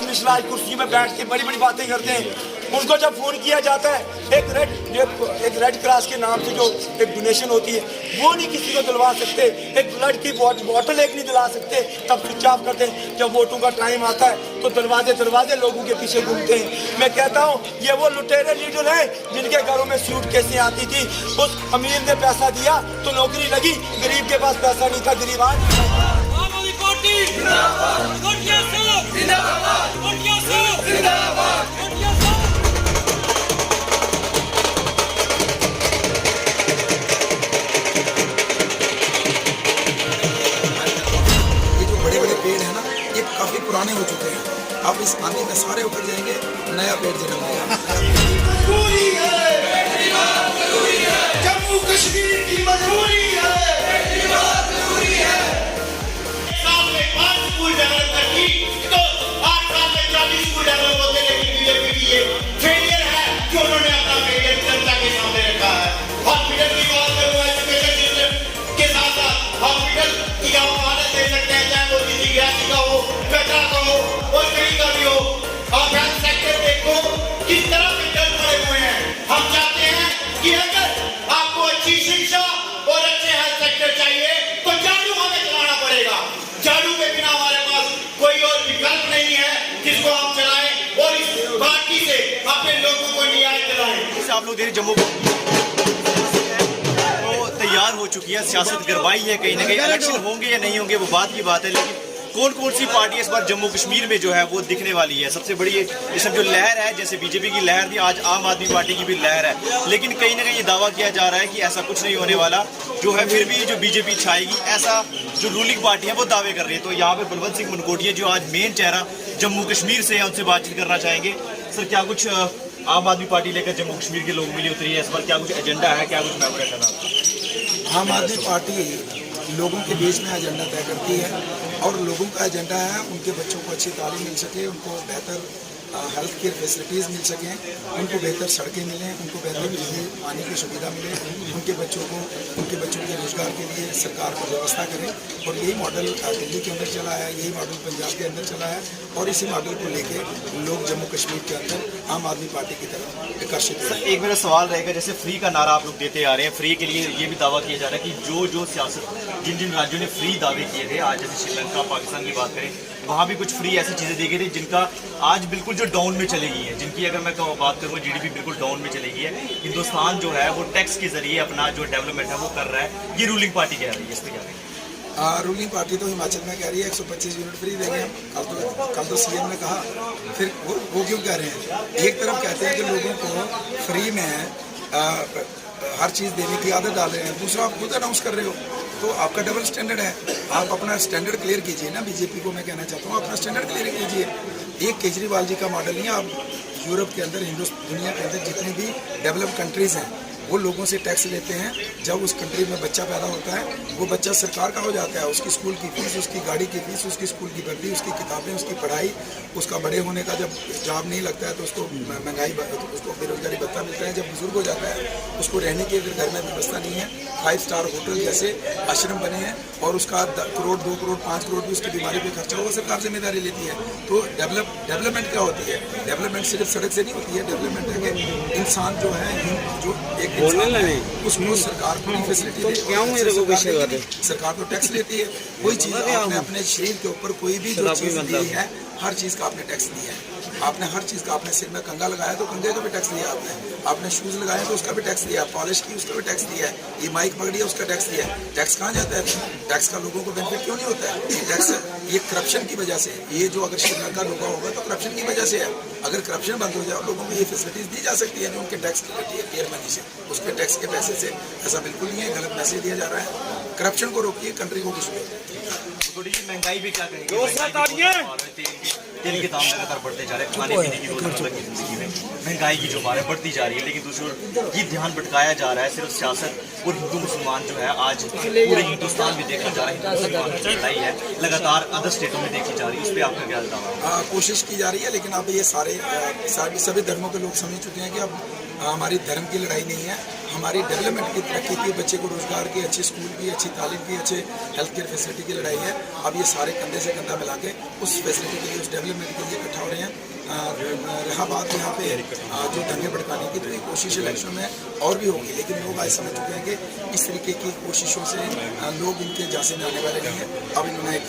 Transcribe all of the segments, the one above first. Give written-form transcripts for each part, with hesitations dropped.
मिश्रा आज कुर्सी में बैठ के बड़ी बड़ी बातें करते हैं। उनको जब फोन किया जाता है एक रेड क्रॉस के नाम से जो एक डोनेशन होती है वो नहीं किसी को दिलवा सकते, एक ब्लड की बॉटल एक नहीं दिला सकते, तब स्विच ऑफ करते हैं। जब वोटों का टाइम आता है तो दरवाजे लोगों के पीछे घूमते हैं। मैं कहता हूँ ये वो लुटेरे लीडर हैं जिनके घरों में सूट कैसे आती थी, उस अमीर ने पैसा दिया तो नौकरी लगी, गरीब के पास पैसा नहीं था, गरीब आज काफी पुराने हो चुके हैं। अब इस आंधी में सारे उतर जाएंगे, नया पेड़ जन्म लेगा। जम्मू कश्मीर की मजबूरी है। साल में 5 स्कूल डेवलप करती तो 8 साल में 40 स्कूल डेवलप होते, लेकिन बीजेपी की ये फेलियर है कि उन्होंने अपना फेलियर जनता के सामने रखा है। हॉस्पिटल की बात करूँ, एजुकेशन सिस्टम के साथ साथ हॉस्पिटल की आप हालत दे सकते हैं, चाहे वो किसी गैस का हो, कचरा का हो और कहीं का भी हो। और हेल्थ सेक्टर देखो किस तरह से डर पड़े हुए हैं। हम चाहते हैं कि अगर आपको अच्छी शिक्षा और अच्छे हेल्थ सेक्टर चाहिए तो झाड़ू हमें चलाना पड़ेगा। झाड़ू के बिना हमारे पास कोई और विकल्प नहीं है जिसको हम चलाएं और इस बाकी से अपने लोगों को न्याय दिलाएं। आप लोग देख जम्मू तैयार हो चुकी है, सियासत गरमाई है, कहीं ना कहीं इलेक्शन होंगे या नहीं होंगे वो बात की बात है, लेकिन कौन कौन सी पार्टी इस बार जम्मू कश्मीर में जो है वो दिखने वाली है। सबसे बड़ी ये सब जो लहर है, जैसे बीजेपी की लहर थी, आज आम आदमी पार्टी की भी लहर है, लेकिन कहीं ना कहीं ये दावा किया जा रहा है कि ऐसा कुछ नहीं होने वाला, जो है फिर भी जो बीजेपी छाएगी, ऐसा जो रूलिंग पार्टी है वो दावे कर रही है। तो यहाँ पे बलवंत सिंह मनकोटिया जो आज मेन चेहरा जम्मू कश्मीर से है, उनसे बातचीत करना चाहेंगे। सर, क्या कुछ आम आदमी पार्टी लेकर जम्मू कश्मीर के लोग मिली उतरी है, इस बार क्या कुछ एजेंडा है, क्या कुछ मेमोरेंडम है? आम आदमी पार्टी लोगों के बीच में एजेंडा तय करती है और लोगों का एजेंडा है उनके बच्चों को अच्छी तालीम मिल सके, उनको बेहतर हेल्थ केयर फैसिलिटीज़ मिल सकें, उनको बेहतर सड़कें मिलें, उनको बेहतर बिजली पानी की सुविधा मिले, उनके बच्चों के रोजगार के लिए सरकार को व्यवस्था करें। और यही मॉडल दिल्ली के अंदर चला है, यही मॉडल पंजाब के अंदर चला है और इसी मॉडल को लेके लोग जम्मू कश्मीर के अंदर आम आदमी पार्टी की तरफ आकर्षित हैं। एक मेरा सवाल रहेगा, जैसे फ्री का नारा आप लोग देते आ रहे हैं, फ्री के लिए ये भी दावा किया जा रहा है कि जो सियासत जिन राज्यों ने फ्री दावे किए थे, आज जैसे श्रीलंका पाकिस्तान की बात करें, वहाँ भी कुछ फ्री ऐसी चीज़ें दी गई थी जिनका आज बिल्कुल जो डाउन में चली गई है, जिनकी अगर मैं बात करूँ जीडीपी बिल्कुल डाउन में चली गई है। हिंदुस्तान जो है वो टैक्स के जरिए अपना जो डेवलपमेंट है वो कर रहा है, ये रूलिंग पार्टी कह रही है, इस पर क्या कहें? रूलिंग पार्टी तो हिमाचल में कह रही है 125 यूनिट फ्री देंगे हम। कल तो सीएम ने कहा, फिर वो क्यों कह रहे हैं? एक तरफ कहते हैं कि लोगों को फ्री में हर चीज़ देने की आदत डाल रहे हैं, दूसरा आप खुद अनाउंस कर रहे हो, तो आपका डबल स्टैंडर्ड है। आप अपना स्टैंडर्ड क्लियर कीजिए ना। बीजेपी को मैं कहना चाहता हूँ, अपना स्टैंडर्ड क्लियर कीजिए। एक केजरीवाल जी का मॉडल नहीं है। आप यूरोप के अंदर, दुनिया के अंदर जितनी भी डेवलप कंट्रीज़ हैं वो लोगों से टैक्स लेते हैं। जब उस कंट्री में बच्चा पैदा होता है, वो बच्चा सरकार का हो जाता है, उसकी स्कूल की फीस, उसकी गाड़ी की फीस, उसकी स्कूल की वर्दी, उसकी किताबें, उसकी पढ़ाई, उसका बड़े होने का जब जॉब नहीं लगता है तो उसको महंगाई, उसको बेरोजगारी भत्ता मिलता है। जब बुजुर्ग हो जाता है उसको रहने की अगर घर में व्यवस्था नहीं है, 5 स्टार होटल जैसे आश्रम बने हैं और उसका 1 करोड़ 2 करोड़ 5 करोड़ भी उसकी बीमारी पे खर्चा होगा, सरकार जिम्मेदारी लेती है। तो डेवलपमेंट क्या होती है? डेवलपमेंट सिर्फ सड़क से नहीं होती है। डेवलपमेंट है कि इंसान जो है, जो एक उसको सरकार पूरी फैसिलिटी दे। सरकार तो टैक्स लेती है। कोई चीज़ आपने अपने शरीर के ऊपर कोई भी जो चीज़ दी है, हर चीज़ का आपने टैक्स दिया है। आपने हर चीज़ का, आपने सिर में कंगा लगाया तो कंगे का भी टैक्स दिया आपने शूज़ लगाए तो उसका भी टैक्स दिया, पॉलिश की उसका भी टैक्स दिया है, ये माइक पकड़ी है उसका टैक्स दिया है। टैक्स कहाँ जाता है? टैक्स का लोगों को बेनिफिट क्यों नहीं होता है? टैक्स ये करप्शन की वजह से, ये जो अगर श्रीलंका रोका होगा तो करप्शन की वजह से है। अगर करप्शन बंद हो जाए, लोगों को ये फैसिलिटीज दी जा सकती है जो उनके टैक्स की कटी है केयर मनी से, उसके टैक्स के पैसे से। ऐसा बिल्कुल नहीं है, गलत मैसेज दिया जा रहा है। करप्शन को रोकिए, कंट्री को कुछ भी। थोड़ी सी महंगाई भी क्या कहेंगे? तेल के दाम लगातार बढ़ते जा रहे हैं, खाने पीने की रोजमर्रा की जिंदगी में महंगाई की जो बात है बढ़ती जा रही है, लेकिन दूसरी ओर ये ध्यान भटकाया जा रहा है सिर्फ सियासत और हिंदू मुसलमान जो है आज पूरे हिंदुस्तान में देखा जा रहा है, हिंदू मुसलमान की लड़ाई है लगातार अदर स्टेटों में देखी जा रही है, उस पर आपका क्या दावा? कोशिश की जा रही है, लेकिन अब ये सभी धर्मों के लोग समझ चुके हैं कि अब हमारी धर्म की लड़ाई नहीं है, हमारी डेवलपमेंट की, तरक्की की, बच्चे को रोजगार की, अच्छे स्कूल की, अच्छी तालीम की, अच्छे हेल्थ केयर फैसिलिटी की लड़ाई है। अब ये सारे कंधे से कंधा मिला के उस फैसिलिटी के लिए, उस डेवलपमेंट के लिए इकट्ठा हो रहे हैं। रहा बात यहाँ पे जो दंगे भड़काने की, तो ये कोशिश इलेक्शन में और भी होगी, लेकिन लोग आज समझ चुके हैं कि इस तरीके की कोशिशों से लोग इनके झांसे में आने वाले नहीं हैं। अब इन्होंने एक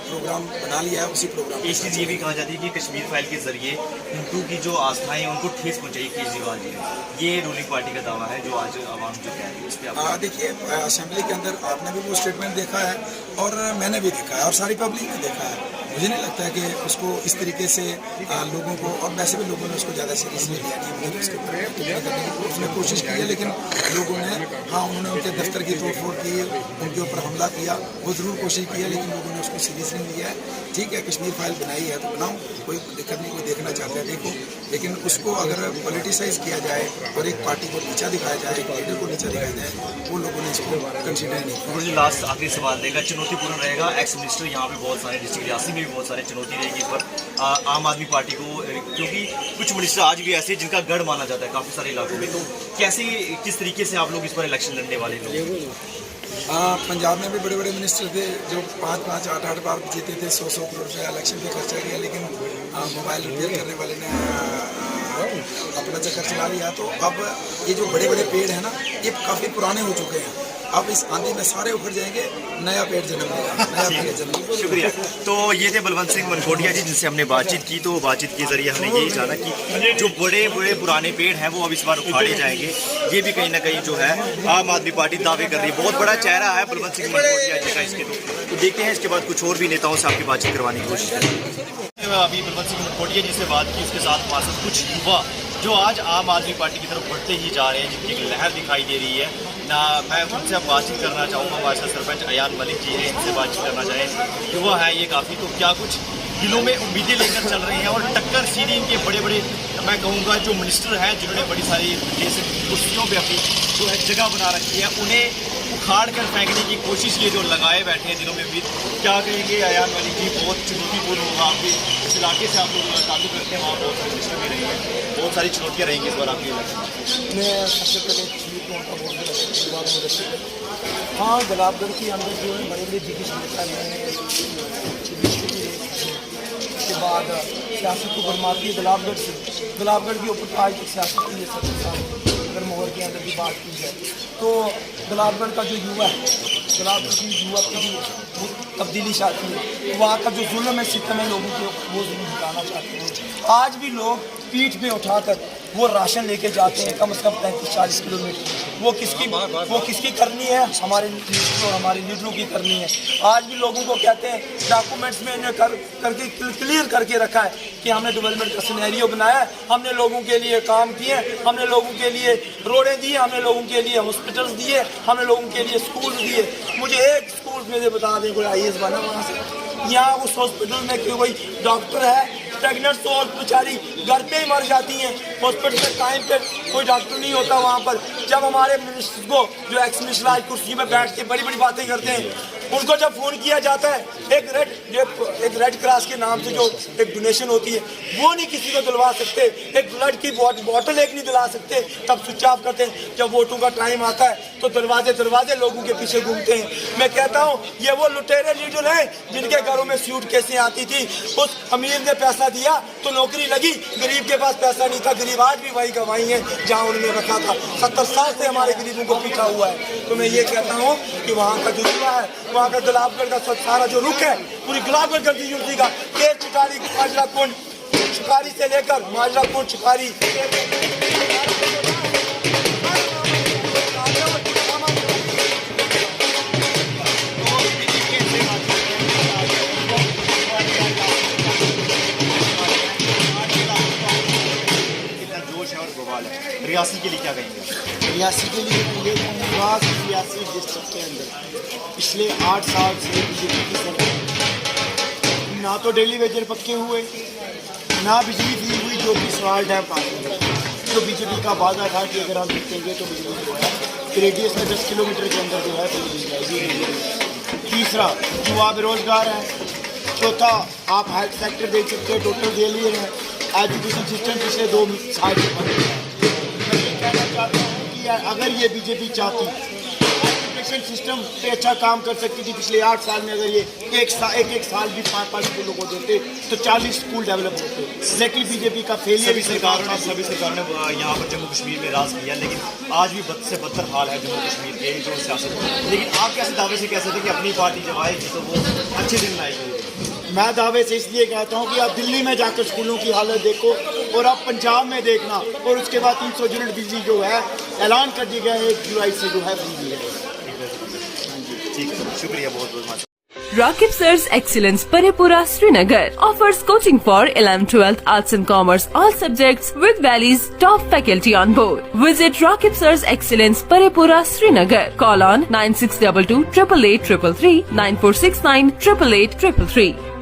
प्रोग्राम बना लिया है, उसी प्रोग्राम एक चीज़ ये भी कहा जाती है कि कश्मीर फाइल के जरिए हिंदू की जो आस्थाएं हैं उनको ठेस पहुंचाई केजरीवाल जी ने, ये रूलिंग पार्टी का दावा है जो आज आवाम जो कह रही है इस पर आप देखिए, असेंबली के अंदर आपने भी वो स्टेटमेंट देखा है और मैंने भी देखा है और सारी पब्लिक ने देखा है। मुझे नहीं लगता है कि उसको इस तरीके से लोगों को, और वैसे भी लोगों ने उसको ज़्यादा सीरियस नहीं लिया कि मुझे तो उसके ऊपर टिप्पणी करने की उसने कोशिश की है, लेकिन लोगों ने, हाँ, उन्होंने उनके दफ्तर की तोड़फोड़ की, उनके ऊपर हमला किया, वो ज़रूर कोशिश की है, लेकिन लोगों ने उसको सीरियस नहीं लिया है। ठीक है, कश्मीर फाइल बनाई है तो बनाओ, कोई दिक्कत नहीं, कोई देखना चाहता है देखो, लेकिन उसको अगर पॉलिटिसाइज किया जाए और एक पार्टी को नीचा दिखाया जाए, एक लीडर को नीचा दिखाया जाए, वो लोगों ने इसको कंसिडर नहीं किया। मुझे लास्ट आखिरी सवाल देगा, चुनौतीपूर्ण रहेगा एक्स मिनिस्टर यहाँ पे बहुत सारे डिस्ट्रिक्ट रियासी में भी बहुत सारे चुनौती रहेगी इस पर आम आदमी पार्टी को, क्योंकि कुछ मिनिस्टर आज भी ऐसे जिनका गढ़ माना जाता है काफ़ी सारे इलाकों में, तो कैसे, किस तरीके से आप लोग इस पर इलेक्शन लड़ने वाले लोग? पंजाब में भी बड़े बड़े मिनिस्टर थे जो 5-5, 8-8 बार जीते थे, 100-100 करोड़ रुपया इलेक्शन पे खर्चा किया, लेकिन मोबाइल रिपेयर करने वाले ने अपना चक्कर चला लिया। तो अब ये जो बड़े बड़े पेड़ हैं ना, ये काफ़ी पुराने हो चुके हैं, अब इस आंधी में सारे उखड़ जाएंगे, नया पेड़ जन्म लेगा, नया पेड़ जन्म लेगा। शुक्रिया। तो ये थे बलवंत सिंह मनकोटिया जी जिनसे हमने बातचीत की, तो बातचीत के जरिए हमने यही जाना कि जो बड़े बड़े पुराने पेड़ हैं वो अब इस बार उखाड़े जाएंगे। ये भी कहीं ना कहीं जो है आम आदमी पार्टी दावे कर रही है, बहुत बड़ा चेहरा है बलवंत सिंह मनकोटिया जी का इसके। तो देखते हैं इसके बाद कुछ और भी नेताओं से आपकी बातचीत करवाने की कोशिश करेंगे। अभी बलवंत सिंह मनकोटिया जी से बात की, उसके साथ हमारे साथ कुछ युवा जो आज आम आदमी पार्टी की तरफ बढ़ते ही जा रहे हैं, जिनकी एक लहर दिखाई दे रही है ना। मैं उनसे अब बातचीत करना चाहूँगा, हमारे साथ सरपंच अयान मलिक जी हैं, इनसे बातचीत करना चाहें। युवा है ये काफ़ी, तो क्या कुछ दिलों में उम्मीदें लेकर चल रहे हैं और टक्कर सीधी इनके बड़े बड़े, मैं कहूँगा जो मिनिस्टर हैं जिन्होंने बड़ी सारी जैसे कुर्सियों पर अपनी जो है जगह बना रखी है, उन्हें उखाड़ कर फेंकने की कोशिश ये जो लगाए बैठे हैं दिलों में उम्मीद, क्या कहेंगे अयान मलिक जी? बहुत चुनौतीपूर्ण होगा, आपके इस इलाके से आप लोग ताल्लुक रखते हैं, वहाँ बहुत सारे मिनिस्टर भी रहे हैं, बहुत सारी चुनौतियाँ रहेंगी इस बार आपके इलाके में। मैं सबसे पहले हाँ, गुलाबगढ़ के अंदर जो है बड़े बड़े दिग्गज नेता हैं, उसके बाद सियासत को बरमाती है गुलाबगढ़ से। गुलाबगढ़ के ऊपर आज तक सियासत की है 70 साल। अगर मोहर के अंदर की बात की जाए तो गुलाबगढ़ का जो युवा है, गुलाबगढ़ की युवा पीढ़ी तब्दीली चाहती है, वहाँ का जो जुल्म है, सितम है लोगों के, वो जुल्म हटाना चाहते हैं। आज भी लोग पीठ पे उठाकर वो राशन लेके जाते हैं, कम से कम 35-40 किलोमीटर। वो किसकी करनी है? हमारे मिनिस्टर और हमारे लीडरों की करनी है। आज भी लोगों को कहते हैं, डॉक्यूमेंट्स में इन्हें करके क्लियर करके रखा है कि हमने डेवलपमेंट का सिनेरियो बनाया है, हमने लोगों के लिए काम किए, हमने लोगों के लिए रोडें दी, हमने लोगों के लिए हॉस्पिटल्स दिए, हमने लोगों के लिए स्कूल दिए। मुझे एक स्कूल में से बता दें कोई IAS बना वहाँ से, यहाँ उस हॉस्पिटल में कोई डॉक्टर है, प्रेगनेंट तो और बेचारी घर पे ही मर जाती हैं, हॉस्पिटल में टाइम पे कोई डॉक्टर नहीं होता वहाँ पर। जब हमारे मिनिस्टर को, जो एक्स मिनिस्टर आज कुर्सी में बैठ के बड़ी बड़ी बातें करते हैं, उनको जब फ़ोन किया जाता है, एक रेड क्रॉस के नाम से जो एक डोनेशन होती है, वो नहीं किसी को दिलवा सकते, एक ब्लड की बॉटल एक नहीं दिला सकते, तब स्विच ऑफ करते हैं। जब वोटों का टाइम आता है तो दरवाजे लोगों के पीछे घूमते हैं। मैं कहता हूँ ये वो लुटेरे लीडर हैं जिनके घरों में सूट कैसे आती थी, उस अमीर ने पैसा दिया तो नौकरी लगी, गरीब के पास पैसा नहीं था, गरीब आज भी वही कमाई है जहाँ उन्होंने रखा था। 70 साल से हमारे गरीबों को पीछा हुआ है। तो मैं ये कहता हूँ कि वहाँ का जो युवा है, वहाँ का गुलाबगढ़ का सारा जो रुख है, पूरी गुलाबगढ़ कर दी यूनिवर्सिटी का, केस चिकारी, माजरा कुंड, चिकारी से लेकर माजरा कुंड, चिकारी रियासी के लिए क्या कहेंगे? रियासी के लिए ये कहूँगा कि रियासी डिस्ट्रिक्ट के अंदर पिछले 8 साल से बीजेपी की सरकार, ना तो डेली वेजर पक्के हुए, ना बिजली फ्री हुई, जो कि सवाल डैम पास हुआ। जो बीजेपी का वादा था कि अगर हम जीतेंगे तो बिजली जो है रेडियस में 10 किलोमीटर के अंदर जो है बिजली जाएगी। तीसरा, युवा बेरोजगार है। चौथा, आप हेल्थ सेक्टर देख सकते हैं, टोटल फेलियर है। एजुकेशन सिस्टम पिछले 2 साल से बंद है। चाहता हूँ कि अगर ये बीजेपी चाहती एजुकेशन सिस्टम पे अच्छा काम कर सकती थी पिछले 8 साल में, अगर ये एक साल भी 5 स्कूलों को देते तो 40 स्कूल डेवलप होते। लेकिन बीजेपी का फेलियर सभी सरकारों ने यहाँ पर जम्मू कश्मीर में राज किया, लेकिन आज भी बद से बदतर हाल है जम्मू कश्मीर के जो सियासत। लेकिन आप कैसे दावे से कह सकते कि अपनी पार्टी जब आएगी तो वो अच्छे दिन लाएगी? मैं दावे से इसलिए कहता हूँ कि आप दिल्ली में जाकर स्कूलों की हालत देखो और आप पंजाब में देखना, और उसके बाद 300 यूनिट बिजली जो है ऐलान कर दिया गया है 1 जुलाई से जो है फ्री है। ठीक है, शुक्रिया बहुत बहुत। Rakib Sir's Excellence Parepura Srinagar offers coaching for 11th, 12th, Arts and Commerce all subjects with Valley's top faculty on board. Visit Rakib Sir's Excellence Parepura Srinagar. Call on 9622 888 333 9469 888 333.